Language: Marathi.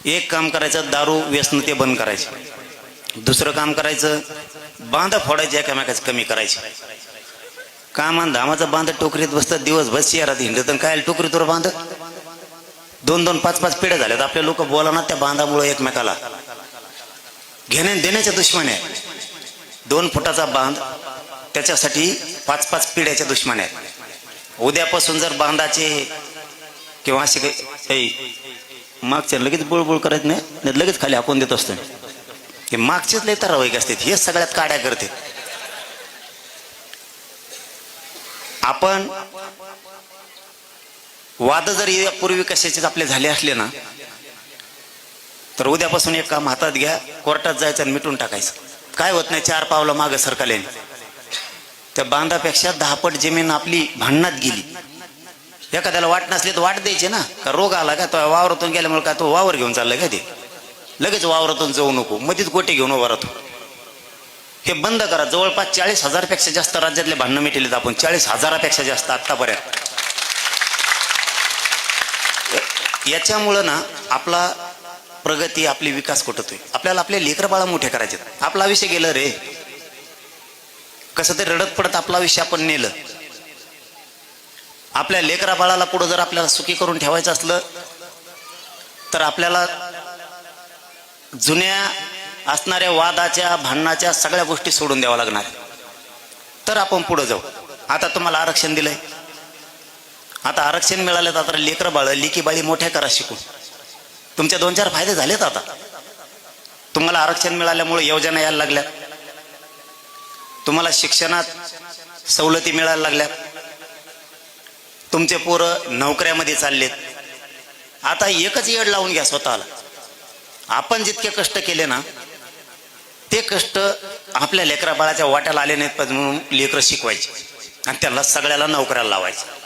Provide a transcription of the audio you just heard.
एक काम करायचं, दारू व्यसन ते बंद करायचे. दुसरं काम करायचं, बांध फोडायचे एकामेकाच कमी करायचे. कामान धामाचं बांध टोकरीत बसतात, दिवसभर शहरात हिंडत काय टोकरीतवर बांध. 2-2, 5-5 पिढ्या झाल्यात आपले लोक बोलाना त्या बांधामुळे एकमेकाला. घेण्या देण्याच्या दुश्मन आहे. 2 फुटाचा बांध त्याच्यासाठी 5-5 पिढ्याच्या दुश्मन आहेत. उद्यापासून जर बांधाचे किंवा असे काही मागच्या लगेच बुळबुळ करत नाही, लगेच खाली हाकून देत असतो. हे मागचेच लय तरावाईक असतात, हे सगळ्यात काड्या करते. आपण वाद जर यापूर्वी कशाचे आपले झाले असले ना, तर उद्यापासून एक काम हातात घ्या, कोर्टात जायचं आणि मिटून टाकायचं. काय होत नाही, 4 पावलं मागं सरकले. त्या बांधापेक्षा 10 पट जमीन आपली भांडणात गेली. एखाद्याला वाट नसली तर वाट द्यायची ना. का रोग आला का, तो वावरातून गेल्यामुळे का तो वावर घेऊन चाललाय का, ते लगेच वावरातून जाऊ नको, मध्येच गोटे घेऊन उभा राहतो. हे बंद करा. जवळपास 40,000 पेक्षा जास्त राज्यातले भांडणं मिटलेत आपण, 40,000 जास्त आतापर्यंत. याच्यामुळं ना आपला प्रगती, आपली विकास कुठतोय. आपल्याला आपले लेकरं बाळा मोठे करायचे. आपला विषय गेलं रे, कसं तरी रडत पडत आपला विषय आपण नेलं. आपल्या लेकरा बाळाला पुढं जर आपल्याला सुखी करून ठेवायचं असलं तर आपल्याला जुन्या असणाऱ्या वादाच्या भांडणाच्या सगळ्या गोष्टी सोडून द्यावा लागणार, तर आपण पुढे जाऊ. आता तुम्हाला आरक्षण दिलंय, आता आरक्षण मिळालं तर आता लेकरं बाळ लेकी बाळी मोठ्या करा शिकून. तुमच्या 2-4 फायदे झालेत. आता तुम्हाला आरक्षण मिळाल्यामुळे योजना यायला लागल्या, तुम्हाला शिक्षणात सवलती मिळायला लागल्या, तुमचे पोरं नोकऱ्यामध्ये चाललेत. आता एकच येड लावून घ्या स्वतःला. आपण जितके कष्ट केले ना, ते कष्ट आपल्या लेकरा बाळाच्या वाट्याला आले नाहीत म्हणून लेकरं शिकवायचे आणि त्यांना सगळ्याला नोकऱ्याला लावायचे.